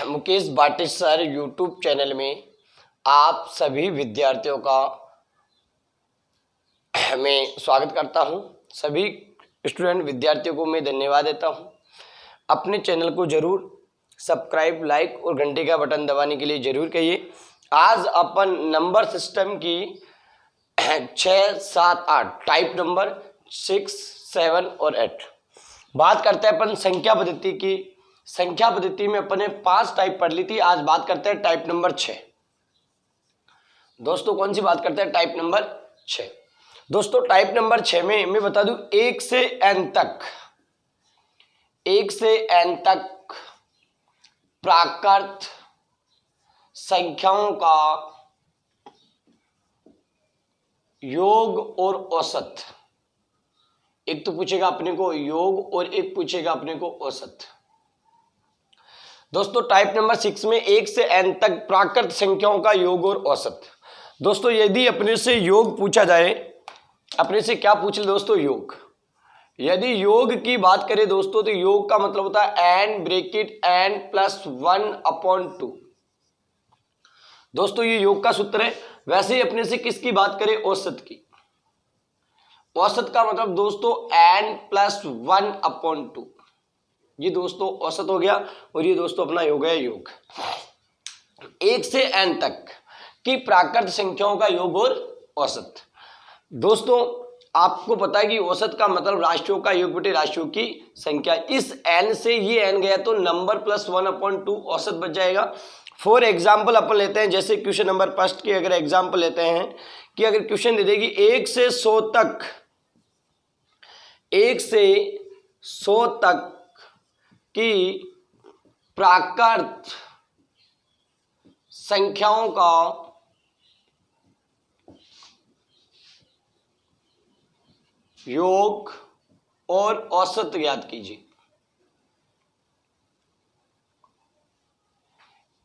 Mukesh Bhatia sir YouTube channel में आप सभी विद्यार्थियों का मैं स्वागत करता हूं। सभी स्टूडेंट विद्यार्थियों को मैं धन्यवाद देता हूं। अपने चैनल को जरूर सब्सक्राइब, लाइक और घंटे का बटन दबाने के लिए जरूर कहिए। आज अपन नंबर सिस्टम की 6, 7, 8 टाइप नंबर 6, 7 और 8 बात करते हैं अपन संख्या पद्धति की। संख्या पद्धति में अपने 5 टाइप पढ़ ली थी। आज बात करते हैं टाइप नंबर 6। दोस्तों कौन सी बात करते हैं? Type number 6। दोस्तों टाइप नंबर 6 में मैं बता दूं 1 से n तक, 1 से n तक प्राकृत संख्याओं का योग और औसत। एक तो पूछेगा अपने को योग और एक पूछेगा अपने को औसत। दोस्तों टाइप नंबर 6 में 1 से n तक प्राकृत संख्याओं का योग और औसत। दोस्तों यदि अपने से योग पूछा जाए, अपने से क्या पूछ ले दोस्तों? योग। यदि योग की बात करें दोस्तों तो योग का मतलब होता है n ब्रैकेट n प्लस 1/2। दोस्तों ये योग का सूत्र है। वैसे ही अपने से किसकी बात करें? औसत की। औसत का मतलब दोस्तों n प्लस 1/2। ये दोस्तों औसत हो गया और ये दोस्तों अपना हो गया योग। 1 से n तक की प्राकृत संख्याओं का योग और औसत। दोस्तों आपको पता है कि औसत का मतलब राशियों का योग बटे राशियों की संख्या। इस n से ये n गया तो नंबर प्लस 1/2 औसत बच जाएगा। फॉर एग्जाम्पल अपन लेते हैं, जैसे क्वेश्चन नंबर 1 की अगर एग्जाम्पल लेते हैं कि अगर क्वेश्चन दे देगी 1 से 100 तक, 1 से 100 तक की प्राकृत संख्याओं का योग और औसत ज्ञात कीजिए।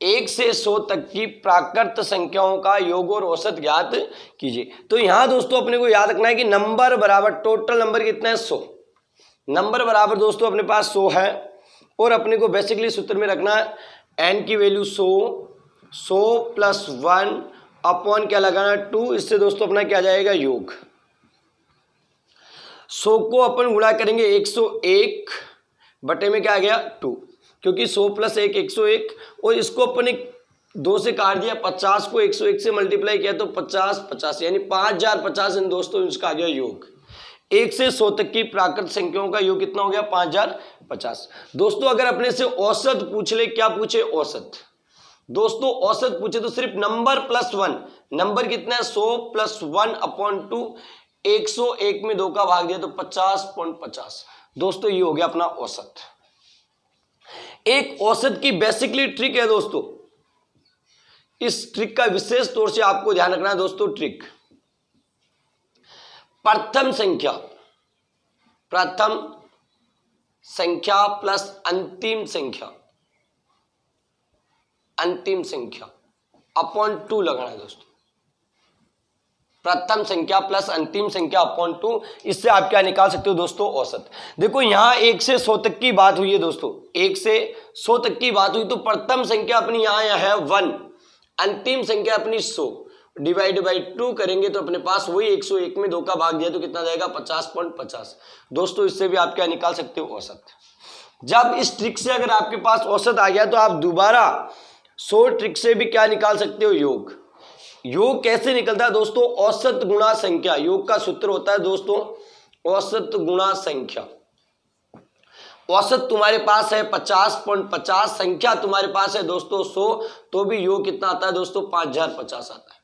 1 से 100 तक की प्राकृत संख्याओं का योग और औसत ज्ञात कीजिए। तो यहां दोस्तों अपने को याद रखना है कि नंबर बराबर, टोटल नंबर कितना है? 100। नंबर बराबर दोस्तों अपने पास 100 है और अपने को बेसिकली सूत्र में रखना है n की वैल्यू 100 प्लस 1 अपॉन क्या लगाना? 2। इससे दोस्तों अपना क्या जाएगा? योग। 100 को अपन गुणा करेंगे 101 बटे में क्या आ गया? 2, क्योंकि 100 प्लस 1 101 और इसको अपन 2 से काट दिया। 50 को 101 से मल्टीप्लाई किया तो 50 50 यानी 5050 इन दोस्तों इसका आ गया योग। 1 से 100 तक की प्राकृत संख्याओं का योग कितना हो गया? 5050। दोस्तों अगर अपने से औसत पूछ ले, क्या पूछे? औसत। दोस्तों औसत पूछे तो सिर्फ नंबर प्लस 1। नंबर कितना है? 100 प्लस 1/2। 101 में 2 का भाग दिया तो 50.50। दोस्तों ये हो गया अपना औसत। एक औसत की बेसिकली ट्रिक है दोस्तों। इस ट्रिक का विशेष तौर से आपको ध्यान रखना है दोस्तों। ट्रिक प्रथम संख्या प्लस अंतिम संख्या अपॉन 2 लगाना है दोस्तों। प्रथम संख्या प्लस अंतिम संख्या अपॉन 2, इससे आप क्या निकाल सकते हो दोस्तों? औसत। देखो यहां 1 से 100 तक की बात हुई है दोस्तों। 1 से 100 तक की बात हुई तो प्रथम संख्या अपनी यहां है 1, अंतिम संख्या अपनी 100 डिवाइड बाई 2 करेंगे तो अपने पास वही 101 में 2 का भाग दिया तो कितना जाएगा? 50.50। दोस्तों इससे भी आप क्या निकाल सकते हो? औसत। जब इस ट्रिक से अगर आपके पास औसत आ गया तो आप दोबारा 100 ट्रिक से भी क्या निकाल सकते हो? योग। योग कैसे निकलता है दोस्तों? औसत गुणा संख्या। योग का सूत्र होता है दोस्तों औसत गुणा संख्या। औसत तुम्हारे पास है 50.50, संख्या तुम्हारे पास है दोस्तों 100, तो भी योग कितना आता है दोस्तों? 5050 आता है।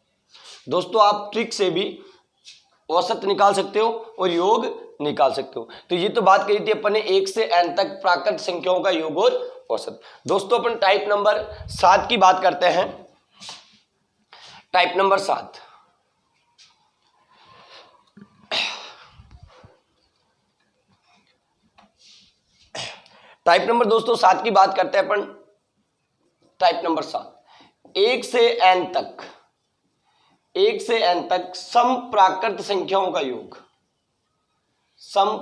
दोस्तों आप ट्रिक से भी औसत निकाल सकते हो और योग निकाल सकते हो। तो ये तो बात करी थी अपन ने 1 से n तक प्राकृत संख्याओं का योग और औसत। दोस्तों अपन टाइप नंबर 7 की बात करते हैं। Type number 7। टाइप नंबर दोस्तों 7 की बात करते हैं अपन। टाइप नंबर 7 1 से n तक, 1 से n तक सम प्राकृत संख्याओं का योग। सम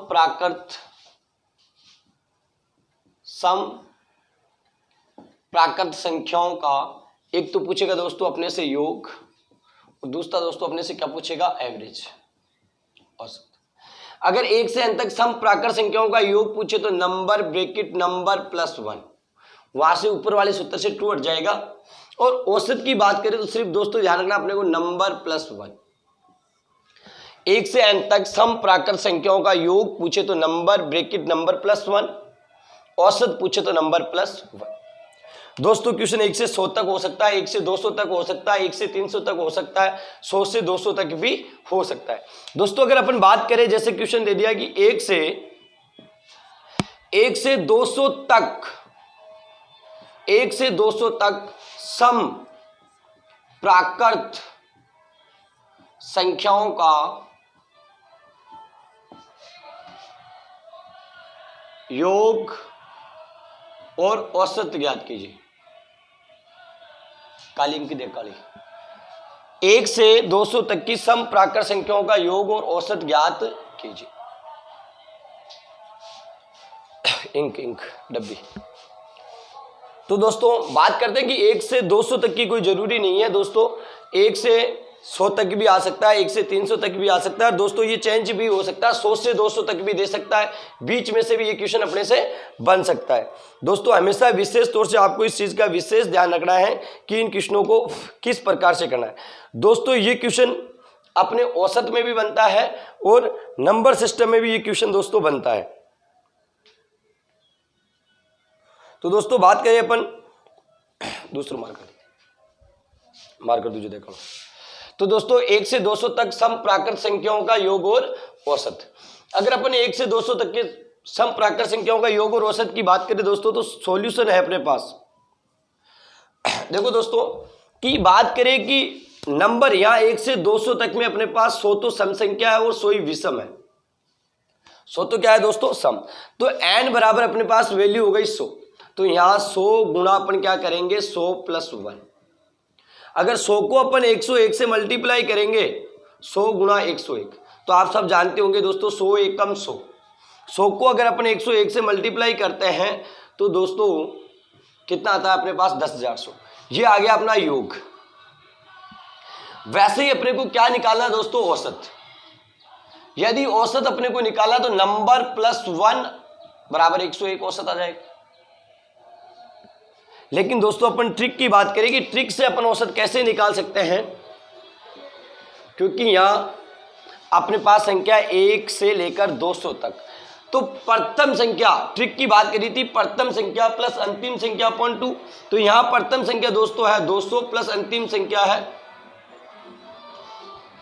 प्राकृत संख्याओं का एक तो पूछेगा दोस्तों अपने से योग, और दूसरा दोस्तों अपने से क्या पूछेगा, एवरेज, औसत। अगर 1 से n तक सम प्राकृत संख्याओं का योग पूछे तो नंबर ब्रैकेट नंबर प्लस 1, वहां से ऊपर वाले सूत्र से 2 हट जाएगा। और औसत की बात करें तो सिर्फ दोस्तों ध्यान रखना अपने को नंबर प्लस 1। 1 से n तक सम प्राकृत संख्याओं का योग पूछे तो नंबर ब्रैकेट नंबर प्लस 1, औसत पूछे तो नंबर प्लस 1। दोस्तों क्वेश्चन 1 से 100 तक हो सकता है, 1 से 200 तक हो सकता है, 1 से 300 तक हो सकता है, 100 से 200 तक भी हो सकता है। दोस्तों अगर अपन बात करें, जैसे क्वेश्चन दे दिया कि 1 से 200 तक, 1 से 200 तक सम प्राकृत संख्याओं का योग और औसत ज्ञात कीजिए। काली इनकी देख काली। 1 से 200 तक की सम प्राकृत संख्याओं का योग और औसत ज्ञात कीजिए। इंक डब्बी। तो दोस्तों बात करते हैं कि 1 से 200 तक की कोई जरूरी नहीं है दोस्तों, 1 से 100 तक भी आ सकता है, 1 से 300 तक भी आ सकता है दोस्तों, ये चेंज भी हो सकता है, 100 से 200 तक भी दे सकता है, बीच में से भी ये क्वेश्चन अपने से बन सकता है। दोस्तों हमेशा विशेष तौर से आपको इस चीज का विशेष ध्यान रखना है कि इन क्वेश्चनों को किस प्रकार से करना है। दोस्तों ये क्वेश्चन अपने औसत में भी बनता है और नंबर सिस्टम में भी ये क्वेश्चन दोस्तों बनता है। तो दोस्तों बात करें अपन, दूसरा मार्कर तुझे देखो। तो दोस्तों 1 से 200 तक सम प्राकृत संख्याओं का योग और औसत। अगर अपन 1 से 200 तक के सम प्राकृत संख्याओं का योग और औसत की बात करें दोस्तों, तो सॉल्यूशन है अपने पास। देखो दोस्तों की बात करें कि नंबर यहां 1 से 200 तक में अपने पास 100 तो सम संख्या है और 100 ही विषम है। 100 तो क्या है दोस्तों, सम। तो n बराबर अपने पास वैल्यू हो गई 100, तो यहां 100 गुणा अपन क्या करेंगे, 100 प्लस 1। अगर 100 को अपन 101 से मल्टीप्लाई करेंगे, 100 गुणा 101, तो आप सब जानते होंगे दोस्तों 100 एकम 100। 100 को अगर अपन 101 से मल्टीप्लाई करते हैं तो दोस्तों कितना आता है अपने पास, 10,100। ये आ गया अपना योग। वैसे ही अपने को क्या निकालना है दोस्तों, औसत। यदि औसत अपने को निकाला तो नंबर प्लस 1 बराबर 101 औसत आ जाएगा। लेकिन दोस्तों अपन ट्रिक की बात करेंगे, ट्रिक से अपन औसत कैसे निकाल सकते हैं, क्योंकि यहां अपने पास संख्या 1 से लेकर 200 तक, तो प्रथम संख्या, ट्रिक की बात करी थी प्रथम संख्या प्लस अंतिम संख्या अपॉन 2, तो यहां प्रथम संख्या दोस्तों है 200 प्लस अंतिम संख्या है,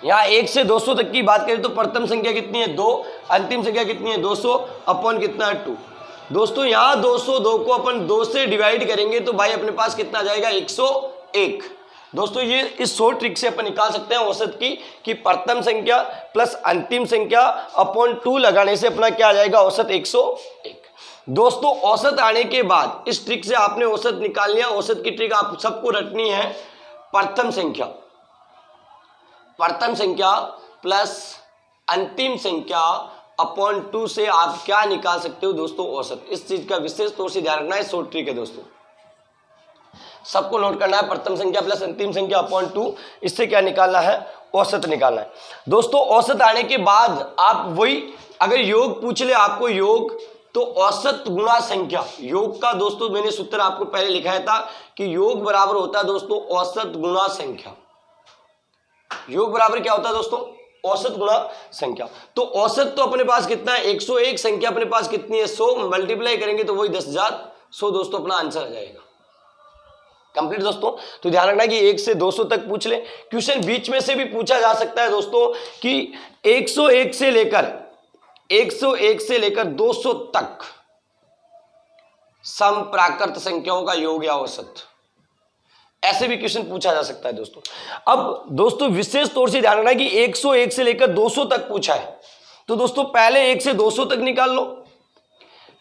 यहां 1 से 200 तक की बात करें तो प्रथम संख्या कितनी है 2, अंतिम संख्या कितनी है 200 अपॉन कितना है 2। दोस्तों यहां 202 को अपन 2 से डिवाइड करेंगे तो भाई अपने पास कितना आ जाएगा, 101। दोस्तों ये इस शॉर्ट ट्रिक से अपन निकाल सकते हैं औसत की, कि प्रथम संख्या प्लस अंतिम संख्या अपॉन 2 लगाने से अपना क्या आ जाएगा, औसत 101। दोस्तों औसत आने के बाद इस ट्रिक से आपने औसत निकाल लिया। औसत की ट्रिक आप सबको रटनी है, प्रथम संख्या प्लस अंतिम संख्या अपॉन 2 से आप क्या निकाल सकते हो दोस्तों, औसत। इस चीज का विशेष तौर से ध्यान रखना है, शॉर्ट ट्रिक है दोस्तों, सबको नोट करना है। प्रथम संख्या प्लस अंतिम संख्या अपॉन 2, इससे क्या निकालना है, औसत निकालना है। दोस्तों औसत आने के बाद आप वही, अगर योग पूछ ले आपको योग, तो औसत गुणा संख्या, योग का दोस्तों मैंने सूत्र आपको पहले लिखाया था कि योग बराबर होता है दोस्तों औसत गुणा संख्या। योग बराबर क्या होता है दोस्तों, औसत गुणा संख्या। तो औसत तो अपने पास कितना है 101, संख्या अपने पास कितनी है 100, मल्टीप्लाई करेंगे तो वही 10,100 दोस्तों अपना आंसर आ जाएगा। कंप्लीट दोस्तों। तो ध्यान रखना कि 1 से 200 तक पूछ ले। क्वेश्चन बीच में से भी पूछा जा सकता है दोस्तों कि 101 से लेकर 200 तक सम प्राकृत संख्याओं का योग या औसत, ऐसे भी क्वेश्चन पूछा जा सकता है दोस्तों। अब दोस्तों विशेष तौर से ध्यान रखना कि 101 से लेकर 200 तक पूछा है, तो दोस्तों पहले 1 से 200 तक निकाल लो।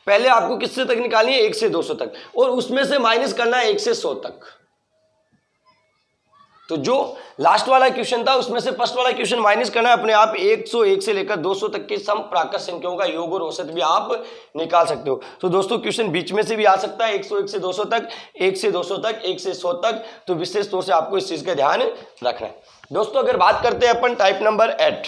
पहले आपको किससे तक निकालनी है, 1 से 200 तक, और उसमें से माइनस करना है 1 से 100 तक। तो जो लास्ट वाला क्वेश्चन था उसमें से फर्स्ट वाला क्वेश्चन माइनस करना है अपने आप। 101 से लेकर 200 तक के सम प्राकृत संख्याओं का योग और औसत भी आप निकाल सकते हो। तो दोस्तों क्वेश्चन बीच में से भी आ सकता है, 101 से 200 तक, 1 से 200 तक, 1 से 100 तक। तो विशेष तौर से आपको इस चीज का ध्यान रखना है। दोस्तों अगर बात करते हैं अपन टाइप नंबर 8,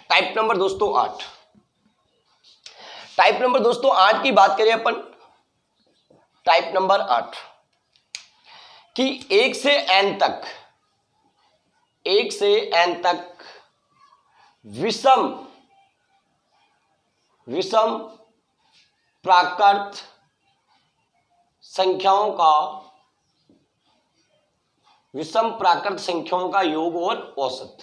टाइप नंबर दोस्तों 8, टाइप नंबर दोस्तों 8 की बात करें अपन, टाइप नंबर 8 कि 1 से n तक, 1 से n तक विषम प्राकृत संख्याओं का, विषम प्राकृत संख्याओं का योग और औसत।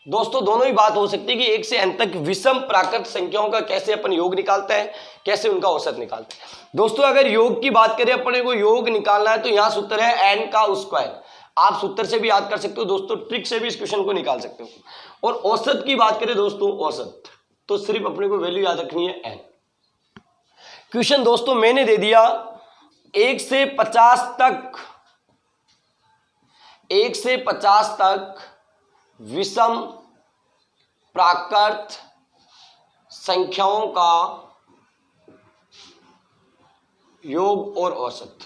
दोस्तों दोनों ही बात हो सकती है कि 1 से n तक विषम प्राकृत संख्याओं का कैसे अपन योग निकालते हैं, कैसे उनका औसत निकालते हैं। दोस्तों अगर योग की बात करें, अपने को योग निकालना है तो यहां सूत्र है n का स्क्वायर। आप सूत्र से भी याद कर सकते हो दोस्तों, ट्रिक से भी इस क्वेश्चन को निकाल सकते हो। और औसत की बात करें दोस्तों, औसत तो सिर्फ अपने को वैल्यू याद रखनी है n। क्वेश्चन दोस्तों मैंने दे दिया 1 से 50 तक, 1 से 50 तक विषम प्राकृत संख्याओं का योग और औसत।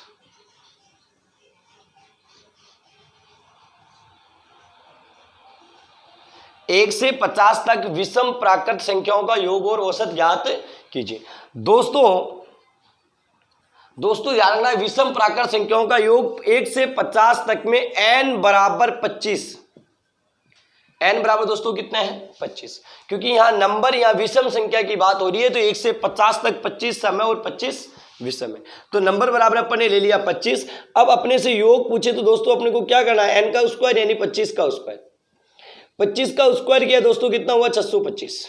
एक से 50 तक विषम प्राकृत संख्याओं का योग और औसत ज्ञात कीजिए। दोस्तों ध्यान रखना, विषम प्राकृत संख्याओं का योग 1 से 50 तक में n बराबर 25, n बराबर दोस्तों कितने हैं 25, क्योंकि यहां नंबर या विषम संख्या की बात हो रही है तो 1 से 50 तक 25 सम है और 25 विषम है। तो नंबर बराबर अपन ने ले लिया 25। अब अपने से योग पूछे तो दोस्तों अपने को क्या करना है, n का स्क्वायर यानी 25 का स्क्वायर। 25 का स्क्वायर किया दोस्तों कितना हुआ 625।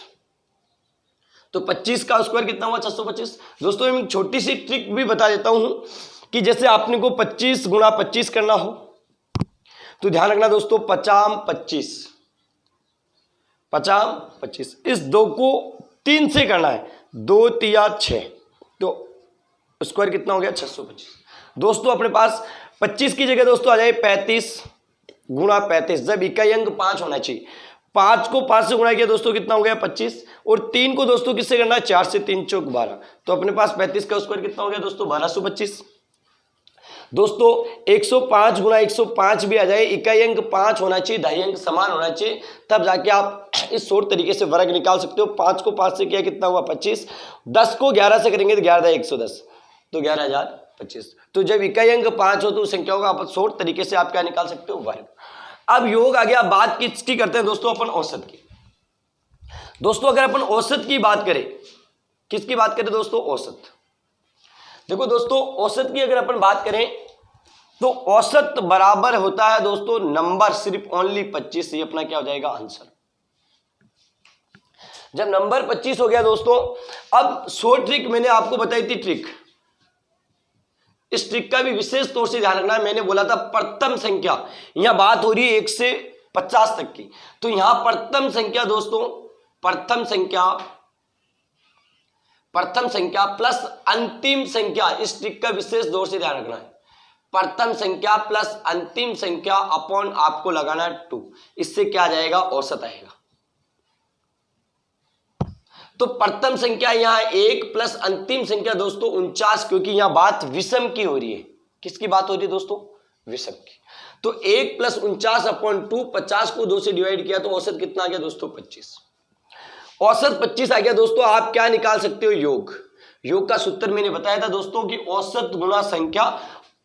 तो 25 का स्क्वायर कितना हुआ 625। दोस्तों एक छोटी सी ट्रिक भी बता देता हूं कि जैसे आपने को 25 गुणा 25 करना हो तो ध्यान रखना दोस्तों 50 25, इस 2 को 3 से करना है, 2 तिया 6, तो स्क्वायर कितना हो गया 625। दोस्तों अपने पास 25 की जगह दोस्तों आ जाए 35 गुणा 35, जब इकाई अंक 5 होना चाहिए। 5 को 5 से गुणा किया दोस्तों कितना हो गया 25, और 3 को दोस्तों किससे करना है 4 से, 3 चौक 12, तो अपने पास 35 का स्क्वायर कितना हो गया दोस्तों 1225। दोस्तों 105 गुणा 105 भी आ जाए, इकाई अंक 5 होना चाहिए, दहाई अंक समान होना चाहिए, तब जाके आप इस शॉर्ट तरीके से वर्ग निकाल सकते हो। 5 को 5 से किया कितना हुआ 25, 10 को 11 से करेंगे तो 11 110, तो 11,025। तो जब इकाई अंक 5 हो तो संख्याओं का आप शॉर्ट तरीके से आप क्या निकाल सकते हो वर्ग। अब योग आ गया, बात किसकी करते हैं दोस्तों अपन औसत की। दोस्तों अगर अपन औसत की बात करें, किसकी बात करें दोस्तों औसत। देखो दोस्तों औसत की अगर अपन बात करें तो औसत बराबर होता है दोस्तों नंबर सिर्फ ओनली 25, ये अपना क्या हो जाएगा आंसर। जब नंबर 25 हो गया दोस्तों, अब शॉर्ट ट्रिक मैंने आपको बताई थी ट्रिक, इस ट्रिक का भी विशेष तौर से ध्यान रखना है। मैंने बोला था प्रथम संख्या, यहां बात हो रही है 1 से 50 तक की, तो यहां प्रथम संख्या दोस्तों, प्रथम संख्या प्लस अंतिम संख्या, इस ट्रिक का विशेष तौर से ध्यान रखना है। प्रथम संख्या प्लस अंतिम संख्या अपॉन आपको लगाना 2, इससे क्या जाएगा औसत आएगा। तो प्रथम संख्या यहां 1 प्लस अंतिम संख्या दोस्तों 49, क्योंकि यहां बात विषम की हो रही है। किसकी बात हो रही है दोस्तों विषम की। तो 1 प्लस 49 अपॉन 2, 50 को 2 से डिवाइड किया तो औसत कितना आ गया दोस्तों 25। औसत 25 आ गया दोस्तों। आप क्या निकाल सकते हो योग का सूत्र मैंने बताया था दोस्तों कि औसत गुणा संख्या।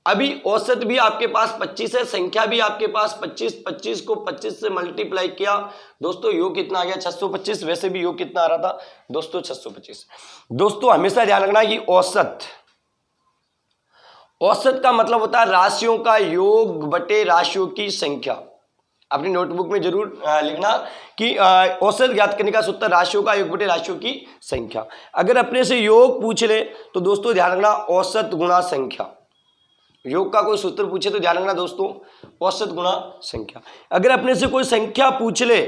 अभी औसत भी आपके पास 25 है, संख्या भी आपके पास 25 को 25 से मल्टीप्लाई किया दोस्तों, योग कितना आ गया 625। वैसे भी योग कितना आ रहा था दोस्तों 625। दोस्तों हमेशा ध्यान रखना कि औसत का मतलब होता है राशियों का योग बटे राशियों की संख्या। अपनी नोटबुक में जरूर लिखना कि औसत ज्ञात करने का सूत्र राशियों का योग बटे राशियों की संख्या। अगर अपने से योग पूछ ले तो दोस्तों ध्यान रखना औसत गुणा संख्या। योग का कोई सूत्र पूछे तो ध्यान रखना दोस्तों औसत गुणा संख्या। अगर अपने से कोई संख्या पूछ ले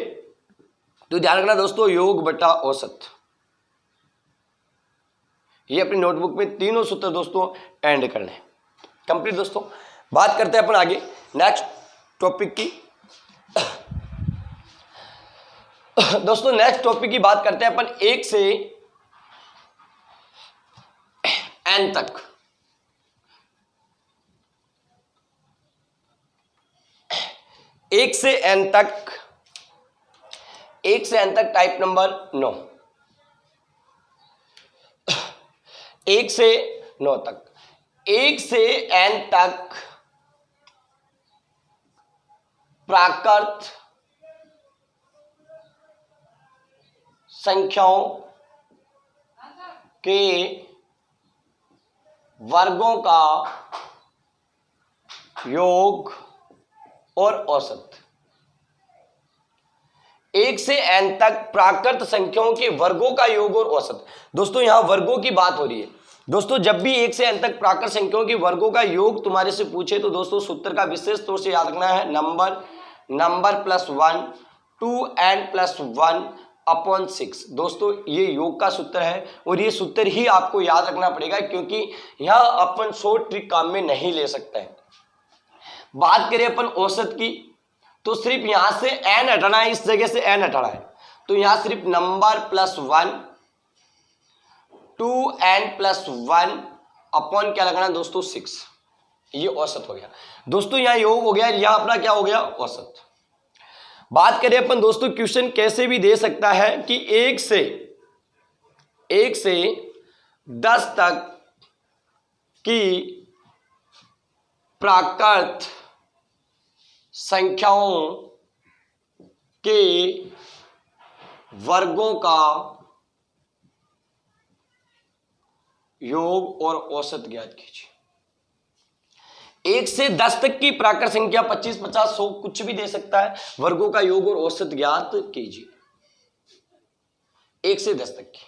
तो ध्यान रखना दोस्तों योग बटा औसत। ये अपनी नोटबुक में तीनों सूत्र दोस्तों एंड करने हैं। कंप्लीट दोस्तों। बात करते हैं अपन आगे नेक्स्ट टॉपिक की। दोस्तों नेक्स्ट टॉपिक की बात करते हैं अपन 1 से n तक। एक से n तक, 1 से n तक टाइप नंबर 9, 1 से 9 तक, 1 से n तक प्राकृत संख्याओं के वर्गों का योग और औसत। 1 से n तक प्राकृत संख्याओं के वर्गों का योग और औसत। दोस्तों यहां वर्गों की बात हो रही है। दोस्तों जब भी 1 से n तक प्राकृत संख्याओं के वर्गों का योग तुम्हारे से पूछे तो दोस्तों सूत्र का विशेष तौर से याद रखना है number plus 1 2n plus 1 upon 6। दोस्तों ये योग का सूत्र है और ये सूत्र ही आपको याद रखना पड़ेगा, क्योंकि यहां अपन शॉर्ट ट्रिक काम में नहीं ले सकते हैं। बात करें अपन औसत की तो सिर्फ यहां से n हटाना है, इस जगह से n हटाना है, तो यहां सिर्फ number plus 1 2n plus 1 upon क्या लगाना दोस्तों 6। ये औसत हो गया दोस्तों। यहां योग हो गया, यहां अपना क्या हो गया औसत। बात करें अपन दोस्तों क्वेश्चन कैसे भी दे सकता है कि 1 से 10 तक की प्राकृत संख्याओं के वर्गों का योग और औसत ज्ञात कीजिए। 1 से 10 तक की प्राकृत संख्या 25 50 100 कुछ भी दे सकता है, वर्गों का योग और औसत ज्ञात कीजिए 1 से 10 तक की।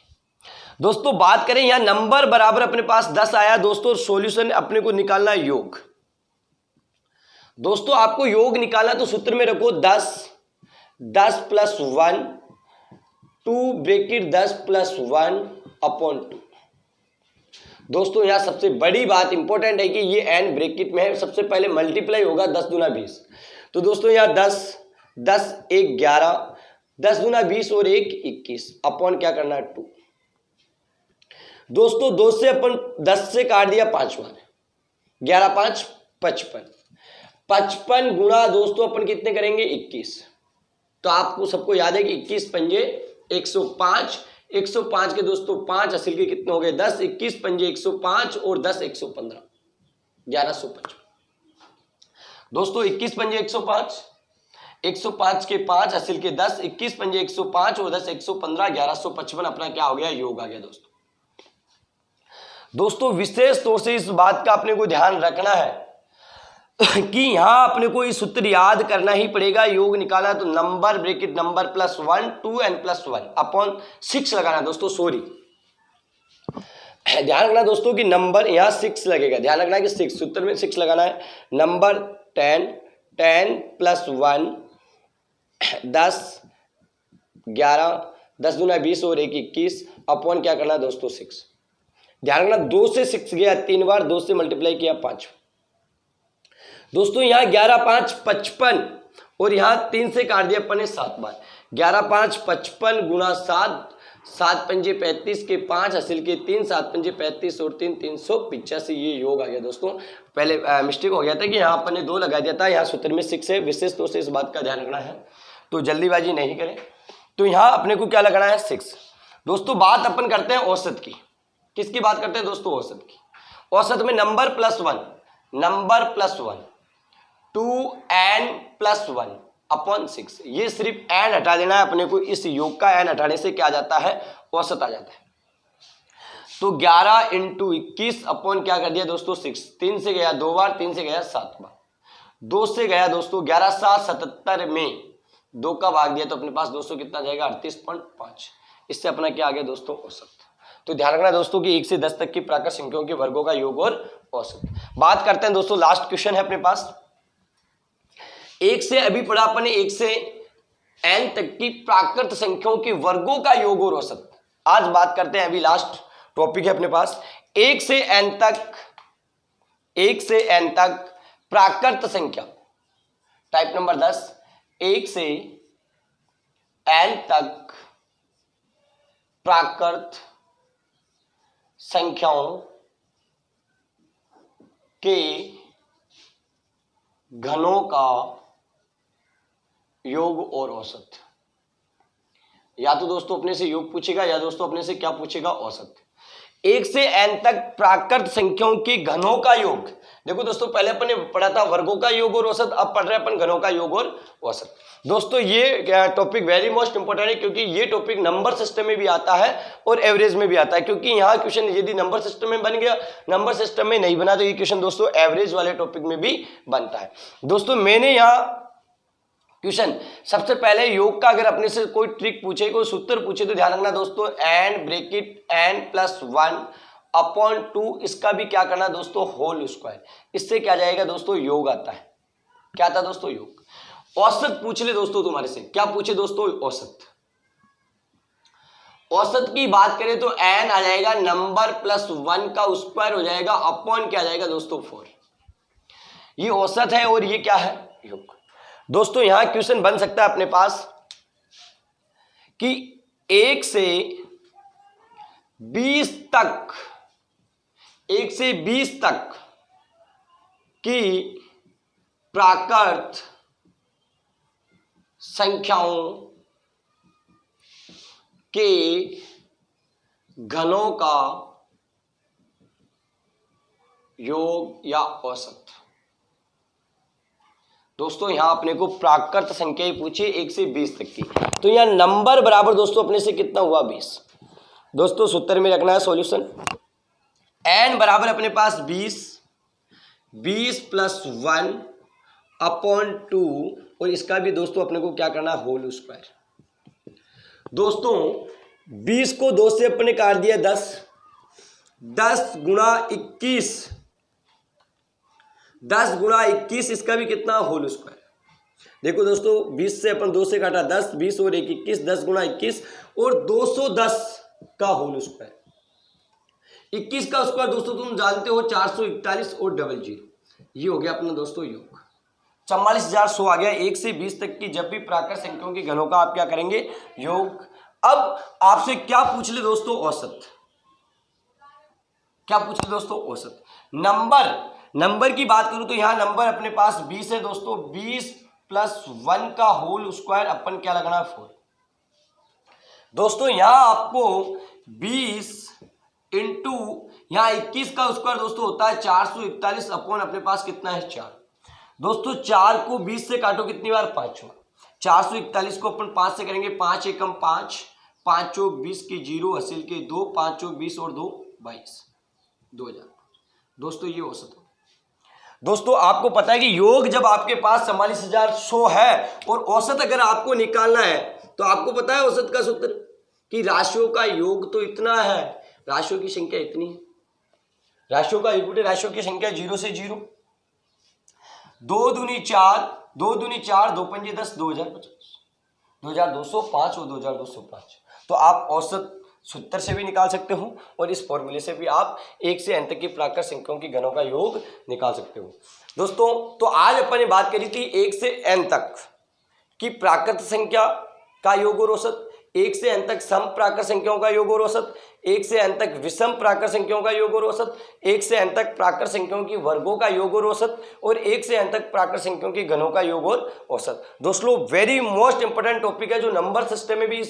दोस्तों बात करें यहां नंबर बराबर अपने पास 10 आया दोस्तों, सॉल्यूशन अपने को निकालना है योग। दोस्तों आपको योग निकालना तो सूत्र में रखो 10 प्लस 1 2 ब्रैकेट 10 प्लस 1 अपॉन 2। दोस्तों यहां सबसे बड़ी बात इंपॉर्टेंट है कि ये n ब्रैकेट में है, सबसे पहले मल्टीप्लाई होगा 10 दूना 20। तो दोस्तों यहां 10 1 11 10 दूना 20 और 1 21 अपॉन क्या करना है 2। दोस्तों 2 से अपन 10 से काट दिया 5 बार, 11 5 55 गुणा दोस्तों अपन कितने करेंगे 21। तो आपको सबको याद है कि 21 पंजे 105, 105 के दोस्तों 5 असल के कितने हो गए 10, 21 पंजे 105 और 10 115 1155। दोस्तों 21 पंजे 105, 105 के 5 असल के 10, 21 पंजे 105 और 10 115 1155 अपना क्या हो गया योग आ गया दोस्तों। दोस्तों विशेष तौर से इस बात का अपने को ध्यान रखना है कि यहां अपने को इस सूत्र याद करना ही पड़ेगा। योग निकालना तो number bracket number plus 1 2n plus 1 upon 6 लगाना दोस्तों। सॉरी ध्यान रखना दोस्तों कि नंबर यहां 6 लगेगा, ध्यान रखना कि 6 सूत्र में 6 लगाना है। नंबर 10 प्लस 1 10 11 10 दूना 20 और 1 21 अपॉन क्या करना दोस्तों 6। ध्यान रखना 2 से 6 गया 3 बार, 2 से मल्टीप्लाई किया 5। दोस्तों यहाँ 11 5 55 और यहाँ 3 से काट दिया अपन ने 7 बार, 11 5 55 गुना 7 7 पंजे 35 के 5 हासिल के 3 7 पंजे 35 और 3 385। ये योग आ गया दोस्तों। पहले मिस्टेक हो गया था कि यहाँ अपन ने 2 लगा दिया था, यहाँ सूत्र में 6 है। विशेष तौर से इस बात का ध्यान रखना है, तो जल्दीबाजी नहीं करें। तो यहाँ अपने को क्या लगाना है 6। दोस्तों बात अपन करते हैं औसत की। किसकी बात करते हैं दोस्तों औसत की। औसत में number plus 1 2n plus 1 upon 6। ये सिर्फ n हटा देना है अपने को, इस योग का n हटाने से क्या आ जाता है औसत आ जाता है। तो 11 इंटू 21 अपॉन क्या कर दिया दोस्तों 6। 3 से गया 2 बार, 3 से गया 7 बार, 2 से गया दोस्तों 11 7 77 में 2 का भाग दिया तो अपने पास दोस्तों कितना जाएगा 38.5। इससे अपना क्या आ गया दोस्तों औसत। तो ध्यान रखना दोस्तों कि 1 से 10 तक की प्राकृत संख्याओं के वर्गों का योग और औसत। बात करते हैं दोस्तों, लास्ट क्वेश्चन है अपने पास। 1 से अभी पढ़ा अपने 1 से n तक की प्राकृत संख्याओं के वर्गों का योग और औसत। आज बात करते हैं अभी लास्ट टॉपिक है अपने पास 1 से n तक प्राकृत संख्या। टाइप नंबर 10, 1 से n तक प्राकृत संख्याओं के घनों का योग और औसत। या तो दोस्तों अपने से योग पूछेगा या दोस्तों अपने से क्या पूछेगा, औसत। 1 से n तक प्राकृत संख्याओं के घनों का योग। देखो दोस्तों पहले अपन ने पढ़ा था वर्गों का योग और औसत, अब पढ़ रहे हैं अपन घनों का योग और औसत। दोस्तों ये टॉपिक वेरी मोस्ट इंपॉर्टेंट है क्योंकि ये टॉपिक नंबर सिस्टम में भी आता है और एवरेज में भी आता है। क्योंकि यहाँ क्वेश्चन यदि नंबर सिस्टम में बन गया, नंबर सिस्टम में नहीं बना तो ये क्वेश्चन दोस्तों एवरेज वाले टॉपिक में भी बनता है। दोस्तों मैंने यहाँ क्वेश्चन सबसे पहले योग का अगर अपने से कोई ट्रिक पूछे, कोई सूत्र पूछे तो ध्यान रखना दोस्तों, n ब्रैकेट n+1/2 इसका भी क्या करना दोस्तों, होल स्क्वायर। इससे क्या जाएगा दोस्तों, योग आता है। क्या आता है दोस्तों, योग। औसत पूछ ले दोस्तों तुम्हारे से, क्या पूछे दोस्तों, औसत। औसत की बात करें तो n आ जाएगा नंबर +1 का स्क्वायर हो जाएगा अपॉन क्या आ जाएगा दोस्तों 4। ये औसत है और ये क्या है, योग। दोस्तों यहां क्वेश्चन बन सकता है अपने पास कि 1 से 20 तक, 1 से 20 तक की प्राकृत संख्याओं के घनों का योग या औसत। दोस्तों यहां अपने को प्राकृत संख्या ही पूछी 1 से 20 तक की, तो यहां नंबर बराबर दोस्तों अपने से कितना हुआ, 20। दोस्तों सूत्र में रखना है सॉल्यूशन, n बराबर अपने पास 20 +1/2 और इसका भी दोस्तों अपने को क्या करना है, होल स्क्वायर। दोस्तों 20 को 2 से अपने काट दिया 10, 10 गुणा 21, 10 गुणा 21 इसका भी कितना, होल स्क्वायर। देखो दोस्तों 20 से अपन 2 से काटा 10, 20 और 1 21, 10 गुणा 21 और 210 का होल स्क्वायर। 21 का स्क्वायर दोस्तों तुम जानते हो 441 और 00, ये हो गया अपना दोस्तों योग। 44,100 आ गया। 1 से 20 तक की जब भी प्राकृत संख्याओं के घनों का आप क्या करेंगे, योग। अब आपसे क्या पूछ ले दोस्तों, औसत। क्या पूछ ले दोस्तों, औसत। नंबर की बात करूं तो यहां नंबर अपने पास 20 है दोस्तों, 20 +1 का होल स्क्वायर अपन क्या लगाना, 4। दोस्तों यहां आपको 20 इंटू यहां 21 का स्क्वायर दोस्तों होता है 441 अपॉन अपने पास कितना है, 4। दोस्तों 4 को 20 से काटो कितनी बार, 5 बार। 441 को अपन 5 से करेंगे, 5 एकम 5, 5 चौक 20 के 0, हासिल के 2, 5 चौक 20 और 2 22, 2000। दोस्तों ये औसत हो। दोस्तों आपको पता है कि योग जब आपके पास 44,100 है और औसत अगर आपको निकालना है तो आपको पता है औसत का सूत्र कि राशियों का योग तो इतना है, राशियों की संख्या इतनी है। राशियों का योग, राशियों की संख्या 0 से 0, 2 दूनी 4, 2 दूनी 4, 2 पंजे 10, 2050, 2205 और 2205। तो आप औसत सूत्र से भी निकाल सकते हो और इस फॉर्मूले से भी आप 1 से n तक की प्राकृत संख्याओं की घनों का योग निकाल सकते हो। दोस्तों तो आज अपन ने बात करी थी 1 से n तक की प्राकृत संख्या का योग और औसत, 1 से n तक सम प्राकृत संख्याओं का योग और औसत, 1 से n तक विषम प्राकृत संख्याओं का योग और औसत, 1 से n तक प्राकृत संख्याओं की वर्गों का योग और औसत और 1 से n तक प्राकृत संख्याओं की घनों का योग और औसत। दोस्तों वेरी मोस्ट इंपोर्टेंट टॉपिक है जो नंबर सिस्टम में भी इस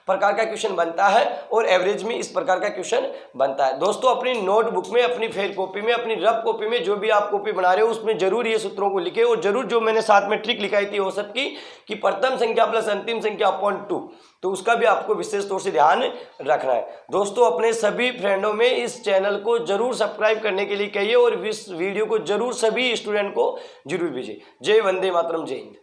प्रकार का क्वेश्चन बनता है और एवरेज में इस प्रकार का क्वेश्चन बनता है। दोस्तों अपनी नोटबुक में, अपनी फेयर कॉपी में, अपनी रफ कॉपी में, जो भी आप कॉपी बना रहे हो उसमें जरूर ये सूत्रों को लिखे और जरूर जो मैंने साथ में ट्रिक लिखाई थी औसत की कि प्रथम संख्या प्लस अंतिम संख्या अपॉन 2, तो उसका भी आपको विशेष तौर से ध्यान रखना है। दोस्तों अपने सभी फ्रेंडों में इस चैनल को जरूर सब्सक्राइब करने के लिए कहिए और इस वीडियो को जरूर सभी स्टूडेंट को जरूर भेजिए। जय वंदे मातरम, जय हिंद।